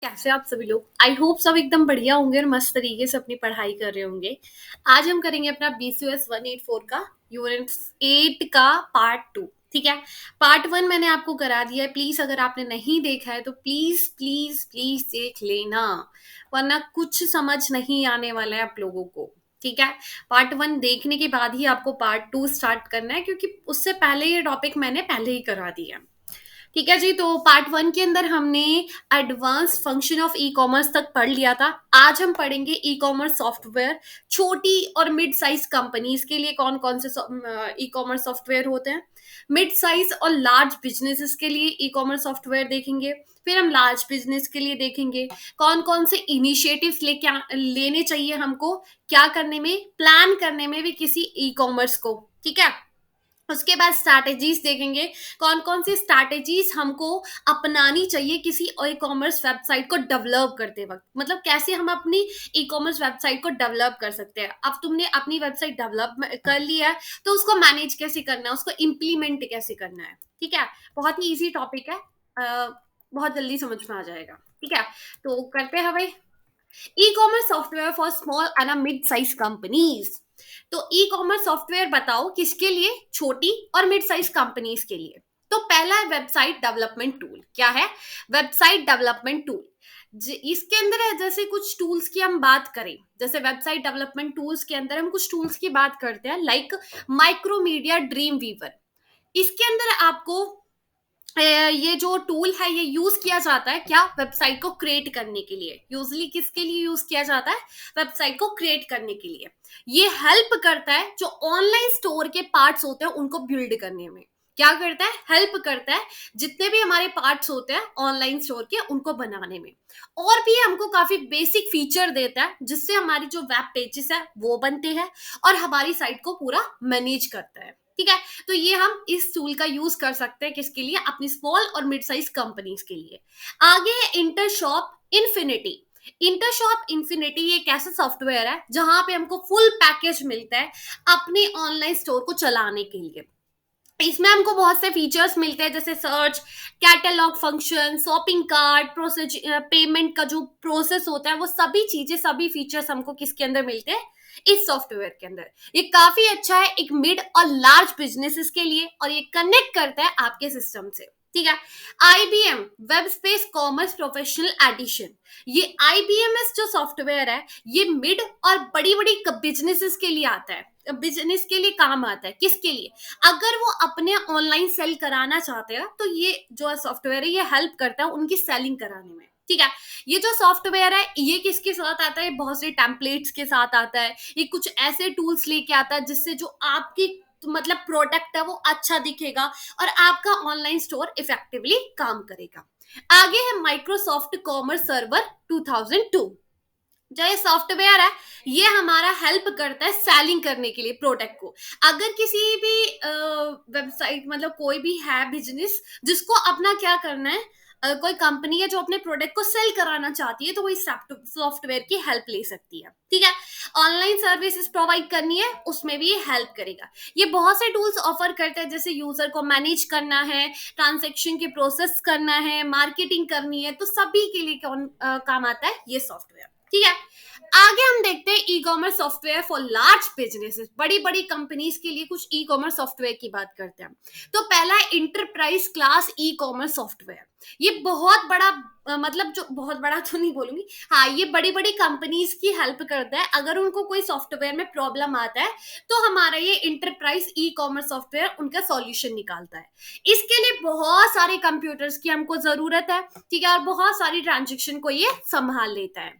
कैसे आप सभी लोग। आई होप सब एकदम बढ़िया होंगे और मस्त तरीके से अपनी पढ़ाई कर रहे होंगे। आज हम करेंगे अपना BCS 184 का यूनिट 8 का पार्ट 2। ठीक है। पार्ट 1 मैंने आपको करा दिया है। प्लीज अगर आपने नहीं देखा है तो प्लीज प्लीज प्लीज देख लेना, वरना कुछ समझ नहीं आने वाला है आप लोगों को। ठीक है। पार्ट 1 देखने के बाद ही आपको पार्ट 2 स्टार्ट करना है, क्योंकि उससे पहले ये टॉपिक मैंने पहले ही करा दिया है। ठीक है जी। तो पार्ट 1 के अंदर हमने advance function of e commerce तक पढ़ लिया था। आज हम पढ़ेंगे ई कॉमर्स सॉफ्टवेयर। छोटी और मिड साइज कंपनीज के लिए कौन कौन से ई कॉमर्स सॉफ्टवेयर होते हैं। मिड साइज और लार्ज बिजनेसेस के लिए ई कॉमर्स सॉफ्टवेयर देखेंगे। फिर हम लार्ज बिजनेस के लिए देखेंगे कौन कौन से इनिशिएटिव्स लेने चाहिए हमको, क्या करने में, प्लान करने में भी किसी ई कॉमर्स को। ठीक है। उसके बाद स्ट्रैटेजीज देखेंगे, कौन कौन सी स्ट्रैटेजीज हमको अपनानी चाहिए किसी ई कॉमर्स वेबसाइट को डेवलप करते वक्त। मतलब कैसे हम अपनी ई कॉमर्स वेबसाइट को डेवलप कर सकते हैं। अब तुमने अपनी वेबसाइट डेवलप कर लिया है तो उसको मैनेज कैसे करना है, उसको इम्प्लीमेंट कैसे करना है। ठीक है। बहुत ही इजी टॉपिक है। बहुत जल्दी समझ में आ जाएगा। ठीक है। तो करते हैं भाई। E commerce software for small and mid size companies. तो ई कॉमर्स सॉफ्टवेयर बताओ किसके लिए, छोटी और मिड साइज कंपनीज के लिए। तो पहला है वेबसाइट डेवलपमेंट टूल। क्या है? Website development tool. इसके अंदर है, जैसे कुछ टूल्स की हम बात करें, जैसे वेबसाइट डेवलपमेंट टूल्स के अंदर हम कुछ टूल्स की बात करते हैं, लाइक माइक्रोमीडिया ड्रीम वीवर। इसके अंदर आपको ये जो टूल है ये यूज किया जाता है क्या, वेबसाइट को क्रिएट करने के लिए। यूजली किसके लिए यूज किया जाता है? वेबसाइट को क्रिएट करने के लिए। ये हेल्प करता है जो ऑनलाइन स्टोर के पार्ट्स होते हैं उनको बिल्ड करने में। क्या करता है? हेल्प करता है जितने भी हमारे पार्ट्स होते हैं ऑनलाइन स्टोर के उनको बनाने में। और भी हमको काफी बेसिक फीचर देता है जिससे हमारी जो वेब पेजेस है वो बनते हैं और हमारी साइट को पूरा मैनेज करता है। ठीक है। तो ये हम इस टूल का यूज कर सकते हैं किसके लिए, अपनी स्मॉल और मिड साइज कंपनीज के लिए। आगे है इंटरशॉप इन्फिनिटी। इंटरशॉप इन्फिनिटी ये एक ऐसा सॉफ्टवेयर है जहां पे हमको फुल पैकेज मिलता है अपने ऑनलाइन स्टोर को चलाने के लिए। इसमें हमको बहुत से फीचर्स मिलते हैं, जैसे search, catalogue function, shopping cart, process, payment का जो प्रोसेस होता है, वो सभी चीजें, सभी फीचर्स हमको किसके अंदर मिलते हैं, इस सॉफ्टवेयर के अंदर। ये काफी अच्छा है एक मिड और लार्ज बिजनेसेस के लिए, और ये कनेक्ट करता है आपके सिस्टम से। ठीक है। IBM web space commerce professional edition. ये IBMS जो सॉफ्टवेयर है ये मिड और बड़ी बड़ी बिजनेसेस के लिए आता है, बिजनेस के लिए काम आता है। किसके लिए? अगर वो अपने ऑनलाइन सेल कराना चाहते हैं तो ये जो सॉफ्टवेयर है ये हेल्प करता है उनकी सेलिंग कराने में। ठीक है। ये जो सॉफ्टवेयर है ये किसके साथ आता है? बहुत से टेम्पलेट्स के साथ आता है। ये कुछ ऐसे टूल्स लेके आता है जिससे जो आपकी मतलब प्रोडक्ट है वो अच्छा दिखेगा और आपका ऑनलाइन स्टोर इफेक्टिवली काम करेगा। आगे है माइक्रोसॉफ्ट कॉमर्स सर्वर 2002। जो ये सॉफ्टवेयर है ये हमारा हेल्प करता है सेलिंग करने के लिए प्रोडक्ट को। अगर किसी भी वेबसाइट, मतलब कोई भी है बिजनेस जिसको अपना क्या करना है, कोई कंपनी है जो अपने प्रोडक्ट को सेल कराना चाहती है तो वो इस सॉफ्टवेयर की हेल्प ले सकती है। ठीक है। ऑनलाइन सर्विसेज प्रोवाइड करनी है उसमें भी ये हेल्प करेगा। ये बहुत से टूल्स ऑफर करते हैं, जैसे यूजर को मैनेज करना है, ट्रांजेक्शन के प्रोसेस करना है, मार्केटिंग करनी है, तो सभी के लिए कौन काम आता है ये सॉफ्टवेयर। ठीक है। आगे हम देखते हैं e commerce software for large businesses. बड़ी बड़ी कंपनीज के लिए कुछ ई कॉमर्स सॉफ्टवेयर की बात करते हैं। तो पहला है enterprise class e commerce software. ये बहुत बड़ा मतलब जो बहुत बड़ा तो नहीं बोलूंगी, हाँ ये बड़ी बड़ी कंपनीज की हेल्प करता है। अगर उनको कोई सॉफ्टवेयर में प्रॉब्लम आता है तो हमारा ये इंटरप्राइज ई कॉमर्स सॉफ्टवेयर उनका सॉल्यूशन निकालता है। इसके लिए बहुत सारे कंप्यूटर्स की हमको जरूरत है। ठीक है। और बहुत सारी ट्रांजेक्शन को ये संभाल लेता है।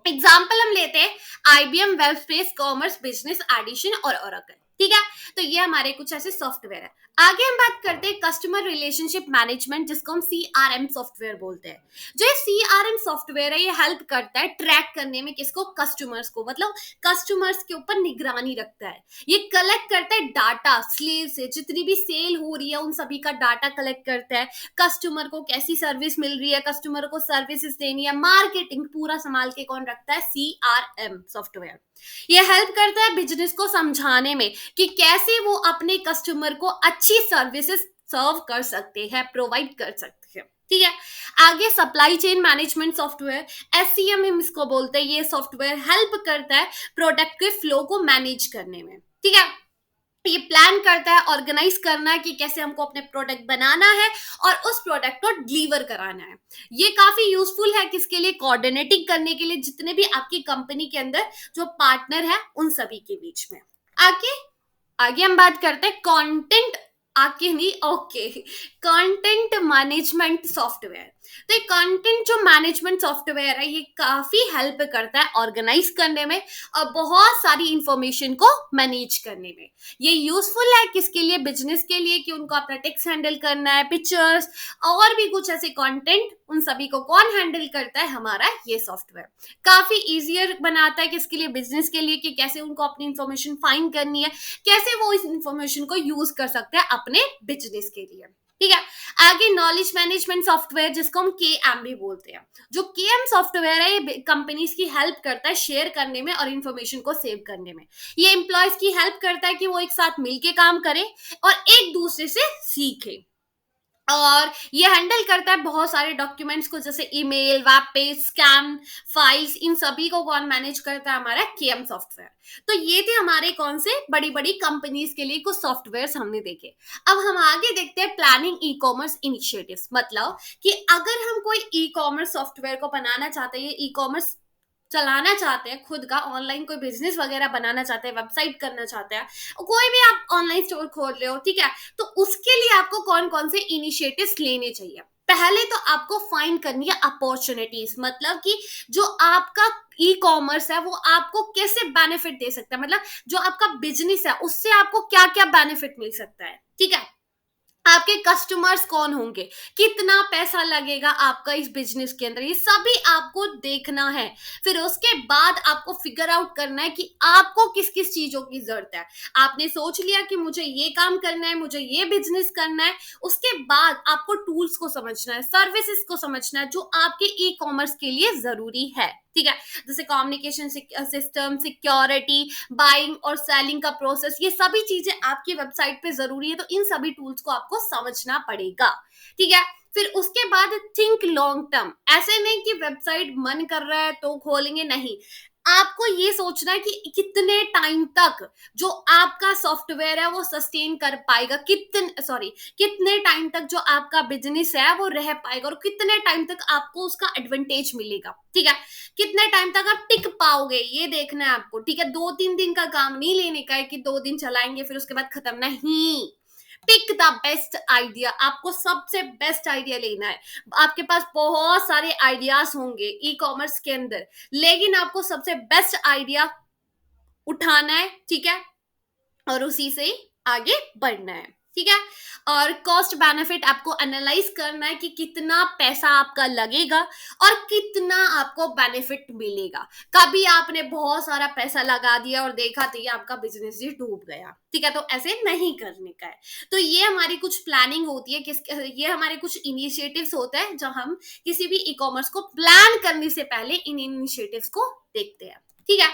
एग्जाम्पल हम लेते हैं IBM web space commerce business edition और ओरेकल। ठीक है। तो ये हमारे कुछ ऐसे सॉफ्टवेयर है। आगे हम बात करते हैं कस्टमर रिलेशनशिप मैनेजमेंट, जिसको हम CRM सॉफ्टवेयर बोलते हैं। जो ये CRM सॉफ्टवेयर है ये हेल्प करता है ट्रैक करने में किसको, कस्टमर्स को। मतलब कस्टमर्स के ऊपर निगरानी रखता है। ये कलेक्ट करता है डाटा स्लेव से, जितनी भी सेल हो रही है उन सभी का डाटा कलेक्ट करता है। कस्टमर को कैसी सर्विस मिल रही है, कस्टमर को सर्विसेज देनी है, मार्केटिंग पूरा संभाल के कौन रखता है? CRM software. ये हेल्प करता है बिजनेस को समझाने में कि कैसे वो अपने कस्टमर को अच्छी सर्विसेज सर्व कर सकते हैं, प्रोवाइड कर सकते हैं। ठीक है। आगे supply chain management software, SCM हम इसको बोलते हैं। ये सॉफ्टवेयर हेल्प करता है प्रोडक्ट के फ्लो को मैनेज करने में। ठीक है, ये प्लान करता है, ऑर्गेनाइज करना है कि कैसे हमको अपने प्रोडक्ट बनाना है और उस प्रोडक्ट को डिलीवर कराना है। ये काफी यूजफुल है किसके लिए, कोऑर्डिनेटिंग करने के लिए, जितने भी आपकी कंपनी के अंदर जो पार्टनर है उन सभी के बीच में। आगे आगे हम बात करते हैं कंटेंट, आगे नहीं, ओके, कंटेंट मैनेजमेंट सॉफ्टवेयर। तो ये कंटेंट जो मैनेजमेंट सॉफ्टवेयर है, ये काफी हेल्प करता है ऑर्गेनाइज करने में और बहुत सारी इंफॉर्मेशन को मैनेज करने में। ये यूजफुल है किसके लिए, बिजनेस के लिए, कि उनको अपना टेक्स्ट हैंडल करना है, पिक्चर्स और भी कुछ ऐसे कंटेंट, उन सभी को कौन हैंडल करता है, हमारा ये सॉफ्टवेयर। काफी इजियर बनाता है किसके लिए, बिजनेस के लिए, कि कैसे उनको अपनी इंफॉर्मेशन फाइंड करनी है, कैसे वो इस इंफॉर्मेशन को यूज कर सकते हैं अपने बिजनेस के लिए। ठीक है। आगे नॉलेज मैनेजमेंट सॉफ्टवेयर, जिसको हम के एम भी बोलते हैं। जो के एम सॉफ्टवेयर है, ये कंपनीज की हेल्प करता है शेयर करने में और इंफॉर्मेशन को सेव करने में। ये एम्प्लॉयज की हेल्प करता है कि वो एक साथ मिलके काम करें और एक दूसरे से सीखे। और ये हैंडल करता है बहुत सारे डॉक्यूमेंट्स को, जैसे email, web page, scan, files, इन सभी को कौन मैनेज करता है, हमारा केएम सॉफ्टवेयर। तो ये थे हमारे कौन से बड़ी बड़ी कंपनीज के लिए कुछ सॉफ्टवेयर हमने देखे। अब हम आगे देखते हैं प्लानिंग ई कॉमर्स इनिशिएटिव्स। मतलब कि अगर हम कोई ई कॉमर्स सॉफ्टवेयर को बनाना चाहते हैं, ई कॉमर्स चलाना चाहते हैं, खुद का ऑनलाइन कोई बिजनेस वगैरह बनाना चाहते हैं, वेबसाइट करना चाहते हैं, कोई भी आप ऑनलाइन स्टोर खोल रहे हो, ठीक है, तो उसके लिए आपको कौन कौन से इनिशिएटिव्स लेने चाहिए। पहले तो आपको फाइंड करनी है अपॉर्चुनिटीज, मतलब कि जो आपका ई कॉमर्स है वो आपको कैसे बेनिफिट दे सकता है, मतलब जो आपका बिजनेस है उससे आपको क्या क्या बेनिफिट मिल सकता है। ठीक है, आपके कस्टमर्स कौन होंगे, कितना पैसा लगेगा आपका इस बिजनेस के अंदर, ये सभी आपको देखना है। फिर उसके बाद आपको फिगर आउट करना है कि आपको किस किस चीजों की जरूरत है। आपने सोच लिया कि मुझे ये काम करना है, मुझे ये बिजनेस करना है, उसके बाद आपको टूल्स को समझना है, सर्विसेज को समझना है जो आपके ई कॉमर्स के लिए जरूरी है। ठीक है, जैसे कम्युनिकेशन सिस्टम, सिक्योरिटी, बाइंग और सेलिंग का प्रोसेस, ये सभी चीजें आपकी वेबसाइट पे जरूरी है, तो इन सभी टूल्स को आपको समझना पड़ेगा। ठीक है, फिर उसके बाद थिंक लॉन्ग टर्म। ऐसे नहीं कि वेबसाइट मन कर रहा है तो खोलेंगे, नहीं, आपको ये सोचना है कि कितने टाइम तक जो आपका सॉफ्टवेयर है वो सस्टेन कर पाएगा, कितने सॉरी कितने टाइम तक जो आपका बिजनेस है वो रह पाएगा और कितने टाइम तक आपको उसका एडवांटेज मिलेगा। ठीक है, कितने टाइम तक आप टिक पाओगे, ये देखना है आपको। ठीक है, 2-3 दिन का काम नहीं लेने का है कि 2 दिन चलाएंगे फिर उसके बाद खत्म, नहीं। पिक द बेस्ट आइडिया, आपको सबसे बेस्ट आइडिया लेना है। आपके पास बहुत सारे आइडियाज होंगे ई कॉमर्स के अंदर, लेकिन आपको सबसे बेस्ट आइडिया उठाना है। ठीक है, और उसी से ही आगे बढ़ना है। ठीक है, और कॉस्ट बेनिफिट आपको एनालाइज करना है कि कितना पैसा आपका लगेगा और कितना आपको बेनिफिट मिलेगा। कभी आपने बहुत सारा पैसा लगा दिया और देखा तो ये आपका बिजनेस ही डूब गया। ठीक है, तो ऐसे नहीं करने का है। तो ये हमारी कुछ प्लानिंग होती है, ये हमारे कुछ इनिशिएटिव्स होते हैं जब हम किसी भी ई कॉमर्स को प्लान करने से पहले इन इनिशिएटिव्स को देखते हैं। ठीक है,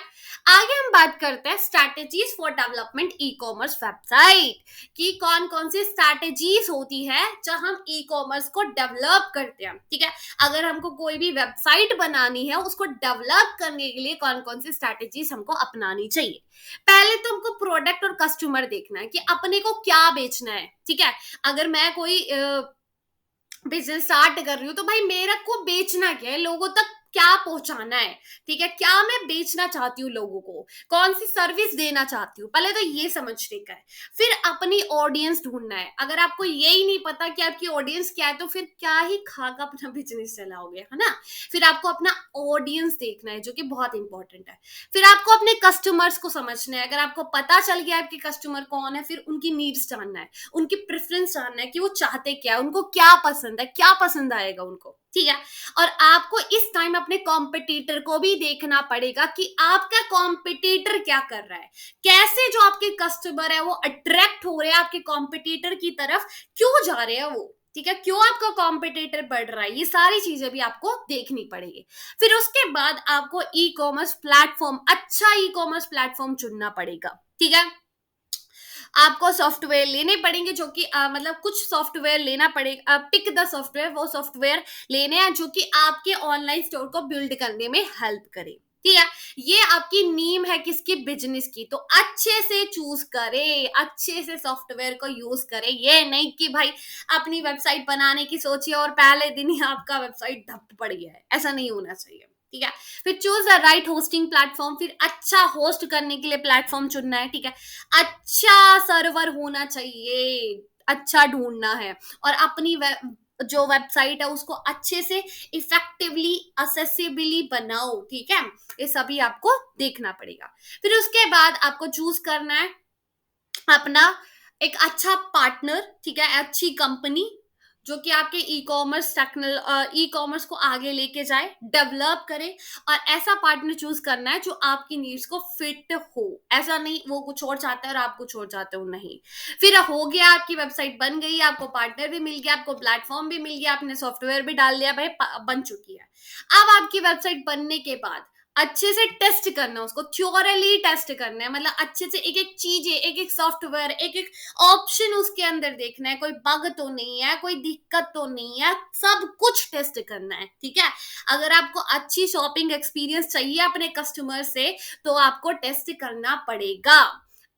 आगे हम बात करते हैं strategies for development e commerce website, कि कौन कौन सी स्ट्रैटेजीज होती है जब हम ई कॉमर्स को डेवलप करते हैं। ठीक है, अगर हमको कोई भी वेबसाइट बनानी है उसको डेवलप करने के लिए कौन कौन सी स्ट्रैटेजीज हमको अपनानी चाहिए। पहले तो हमको प्रोडक्ट और कस्टमर देखना है कि अपने को क्या बेचना है। ठीक है, अगर मैं कोई बिजनेस स्टार्ट कर रही हूँ तो भाई मेरा को बेचना क्या है, लोगों तक क्या पहुंचाना है। ठीक है, क्या मैं बेचना चाहती हूँ लोगों को, कौन सी सर्विस देना चाहती हूँ, पहले तो ये समझने का है। फिर अपनी ऑडियंस ढूंढना है। अगर आपको यही नहीं पता कि आपकी ऑडियंस क्या है तो फिर क्या ही खाकर अपना बिजनेस चलाओगे, है ना। फिर आपको अपना ऑडियंस देखना है जो कि बहुत इंपॉर्टेंट है। फिर आपको अपने कस्टमर्स को समझना है। अगर आपको पता चल गया आपके कस्टमर कौन है, फिर उनकी नीड्स जानना है, उनकी प्रेफरेंस जानना है कि वो चाहते क्या है, उनको क्या पसंद है, क्या पसंद आएगा उनको। ठीक है, और आपको इस टाइम अपने कॉम्पिटिटर को भी देखना पड़ेगा कि आपका कॉम्पिटिटर क्या कर रहा है, कैसे जो आपके कस्टमर है वो अट्रैक्ट हो रहे हैं आपके कॉम्पिटिटर की तरफ, क्यों जा रहे हैं वो। ठीक है, क्यों आपका कॉम्पिटिटर बढ़ रहा है, ये सारी चीजें भी आपको देखनी पड़ेगी। फिर उसके बाद आपको ई कॉमर्स प्लेटफॉर्म, अच्छा ई कॉमर्स प्लेटफॉर्म चुनना पड़ेगा। ठीक है, आपको सॉफ्टवेयर लेने पड़ेंगे जो कि मतलब कुछ सॉफ्टवेयर लेना पड़ेगा, पिक द सॉफ्टवेयर, वो सॉफ्टवेयर लेने हैं जो कि आपके ऑनलाइन स्टोर को बिल्ड करने में हेल्प करे। ठीक है, ये आपकी नीम है किसकी, बिजनेस की। तो अच्छे से चूज करें, अच्छे से सॉफ्टवेयर को यूज करें। ये नहीं कि भाई अपनी वेबसाइट बनाने की सोचिए और पहले दिन ही आपका वेबसाइट ठप पड़ गया है, ऐसा नहीं होना चाहिए। ठीक है, फिर choose the right hosting platform, फिर अच्छा होस्ट करने के लिए प्लेटफॉर्म चुनना है। ठीक है, अच्छा सर्वर होना चाहिए, अच्छा ढूंढना है, और अपनी जो वेबसाइट है उसको अच्छे से इफेक्टिवली असेसिबली बनाओ। ठीक है, ये सभी आपको देखना पड़ेगा। फिर उसके बाद आपको चूज करना है अपना एक अच्छा पार्टनर। ठीक है, अच्छी कंपनी जो कि आपके ई कॉमर्स को आगे लेके जाए, डेवलप करे, और ऐसा पार्टनर चूज करना है जो आपकी नीड्स को फिट हो। ऐसा नहीं वो कुछ और चाहता है और आप कुछ और चाहते हो, नहीं। फिर हो गया, आपकी वेबसाइट बन गई, आपको पार्टनर भी मिल गया, आपको प्लेटफॉर्म भी मिल गया, आपने सॉफ्टवेयर भी डाल दिया, भाई बन चुकी है। अब आपकी वेबसाइट बनने के बाद अच्छे से टेस्ट करना, उसको थ्योरली टेस्ट करना है, मतलब अच्छे से एक एक चीजें, एक एक सॉफ्टवेयर, एक एक ऑप्शन उसके अंदर देखना है, कोई बग तो नहीं है, कोई दिक्कत तो नहीं है, सब कुछ टेस्ट करना है। ठीक है, अगर आपको अच्छी शॉपिंग एक्सपीरियंस चाहिए अपने कस्टमर से, तो आपको टेस्ट करना पड़ेगा।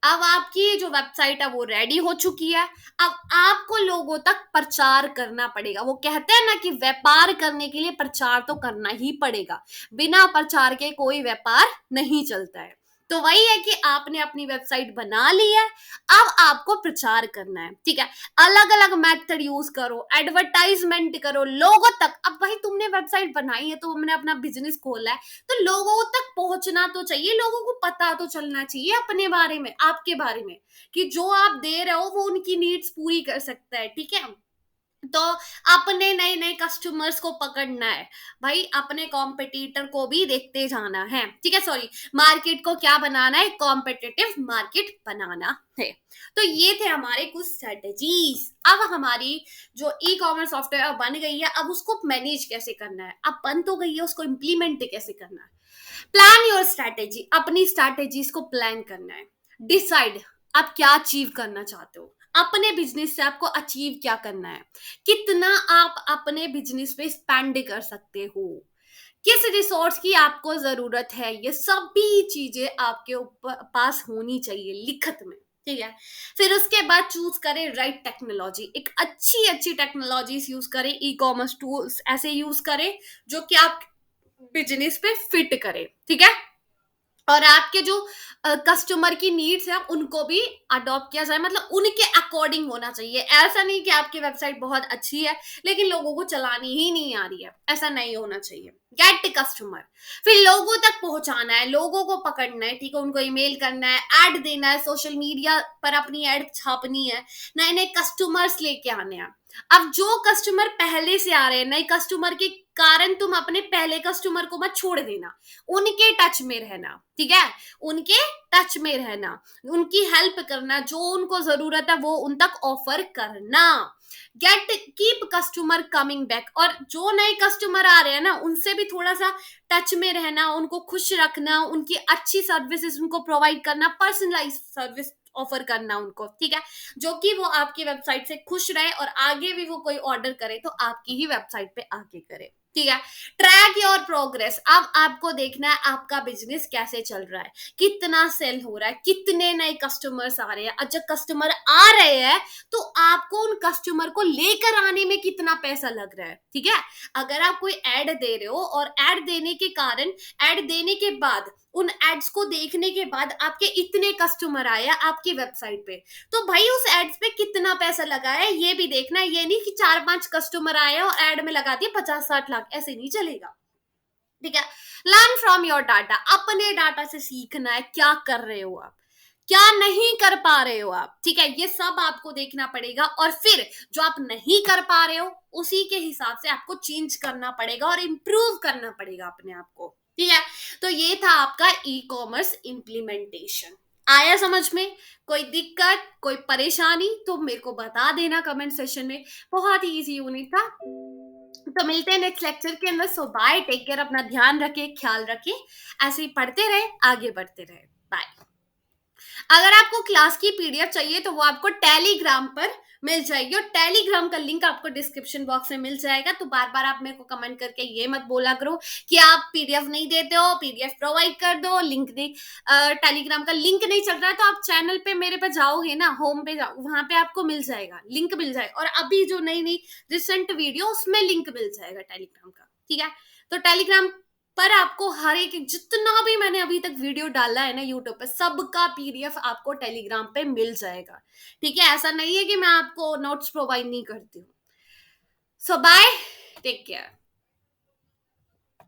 अब आपकी जो वेबसाइट है वो रेडी हो चुकी है। अब आपको लोगों तक प्रचार करना पड़ेगा। वो कहते हैं ना कि व्यापार करने के लिए प्रचार तो करना ही पड़ेगा, बिना प्रचार के कोई व्यापार नहीं चलता है। तो वही है कि आपने अपनी वेबसाइट बना ली है, अब आपको प्रचार करना है। ठीक है, अलग अलग मेथड यूज करो, एडवर्टाइजमेंट करो लोगों तक। अब भाई तुमने वेबसाइट बनाई है, तो हमने अपना बिजनेस खोला है, तो लोगों तक पहुंचना तो चाहिए, लोगों को पता तो चलना चाहिए अपने बारे में, आपके बारे में, कि जो आप दे रहे हो वो उनकी नीड्स पूरी कर सकता है। ठीक है, तो अपने नए नए कस्टमर्स को पकड़ना है भाई, अपने कॉम्पिटिटर को भी देखते जाना है। ठीक है, सॉरी, मार्केट को क्या बनाना है, कॉम्पिटिटिव मार्केट बनाना है। तो ये थे हमारे कुछ स्ट्रेटेजीज। अब हमारी जो ई कॉमर्स सॉफ्टवेयर बन गई है, अब उसको मैनेज कैसे करना है, अब बन तो गई है, उसको इम्प्लीमेंट कैसे करना है। प्लान योर स्ट्रैटेजी, अपनी स्ट्रैटेजीज को प्लान करना है। डिसाइड आप क्या अचीव करना चाहते हो, अपने बिजनेस से आपको अचीव क्या करना है, कितना आप अपने बिजनेस पे स्पेंड कर सकते हो, किस रिसोर्स की आपको जरूरत है, ये सभी चीजें आपके ऊपर पास होनी चाहिए लिखत में। ठीक है, फिर उसके बाद चूज करें राइट टेक्नोलॉजी, एक अच्छी अच्छी टेक्नोलॉजीज यूज करें, ई कॉमर्स टूल्स ऐसे यूज करें जो कि आप बिजनेस पे फिट करे। ठीक है, और आपके जो कस्टमर की नीड्स है उनको भी अडॉप्ट किया जाए, मतलब उनके अकॉर्डिंग होना चाहिए। ऐसा नहीं कि आपकी वेबसाइट बहुत अच्छी है लेकिन लोगों को चलानी ही नहीं आ रही है, ऐसा नहीं होना चाहिए। गेट कस्टमर, फिर लोगों तक पहुंचाना है, लोगों को पकड़ना है। ठीक है, उनको ईमेल करना है, ऐड देना है, सोशल मीडिया पर अपनी ऐड छापनी है, नए नए कस्टमर्स लेके आने हैं। अब जो कस्टमर पहले से आ रहे हैं, नए कस्टमर के कारण तुम अपने पहले कस्टमर को मत छोड़ देना, उनके टच में रहना। ठीक है, उनके टच में रहना, उनकी हेल्प करना, जो उनको जरूरत है वो उन तक ऑफर करना। Get keep customer coming back, और जो नए कस्टमर आ रहे हैं ना उनसे भी थोड़ा सा टच में रहना, उनको खुश रखना, उनकी अच्छी सर्विसेज उनको प्रोवाइड करना, पर्सनलाइज सर्विस ऑफर करना उनको। ठीक है, जो कि वो आपकी वेबसाइट से खुश रहे और आगे भी वो कोई ऑर्डर करे तो आपकी ही वेबसाइट पे आके करे। ठीक है, ट्रैक योर प्रोग्रेस, अब आपको देखना है आपका बिजनेस कैसे चल रहा है, कितना सेल हो रहा है, कितने नए कस्टमर्स आ रहे हैं, और जब कस्टमर आ रहे हैं तो आपको उन कस्टमर को लेकर आने में कितना पैसा लग रहा है। ठीक है, अगर आप कोई ऐड दे रहे हो और ऐड देने के कारण, ऐड देने के बाद, उन एड्स को देखने के बाद आपके इतने कस्टमर आए हैं आपकी वेबसाइट पे, तो भाई उस एड्स पे कितना पैसा लगा है ये भी देखना है। ये नहीं कि 4-5 कस्टमर आए और एड में लगा दिए 50-60 लाख, ऐसे नहीं चलेगा। ठीक है, लर्न फ्रॉम योर डाटा, अपने डाटा से सीखना है, क्या कर रहे हो आप, क्या नहीं कर पा रहे हो आप। ठीक है, ये सब आपको देखना पड़ेगा, और फिर जो आप नहीं कर पा रहे हो उसी के हिसाब से आपको चेंज करना पड़ेगा और इम्प्रूव करना पड़ेगा अपने आप को। ठीक है, तो ये था आपका ई कॉमर्स इम्प्लीमेंटेशन। आया समझ में, कोई दिक्कत, कोई परेशानी तो मेरे को बता देना कमेंट सेशन में। बहुत ही इजी यूनिट था। तो मिलते हैं नेक्स्ट लेक्चर के अंदर। सो बाय, टेक केयर, अपना ध्यान रखे, ख्याल रखे, ऐसे ही पढ़ते रहे, आगे बढ़ते रहे। बाय। अगर आपको क्लास की पीडीएफ चाहिए तो वो आपको टेलीग्राम पर मिल जाएगी, और टेलीग्राम का लिंक आपको डिस्क्रिप्शन बॉक्स में मिल जाएगा। तो बार बार आप मेरे को कमेंट करके ये मत बोला करो कि आप पीडीएफ नहीं देते हो, पीडीएफ प्रोवाइड कर दो, लिंक नहीं, टेलीग्राम का लिंक नहीं चल रहा है। तो आप चैनल पे मेरे पे जाओगे ना, होम पे जाओ, वहां पे आपको मिल जाएगा, लिंक मिल जाएगा, और अभी जो नई नई रिसेंट वीडियो उसमें लिंक मिल जाएगा टेलीग्राम का, ठीक है। तो टेलीग्राम पर आपको हर एक जितना भी मैंने अभी तक वीडियो डाला है ना यूट्यूब पे, सबका पीडीएफ आपको टेलीग्राम पे मिल जाएगा, ठीक है। ऐसा नहीं है कि मैं आपको नोट्स प्रोवाइड नहीं करती हूँ। सो बाय, टेक केयर।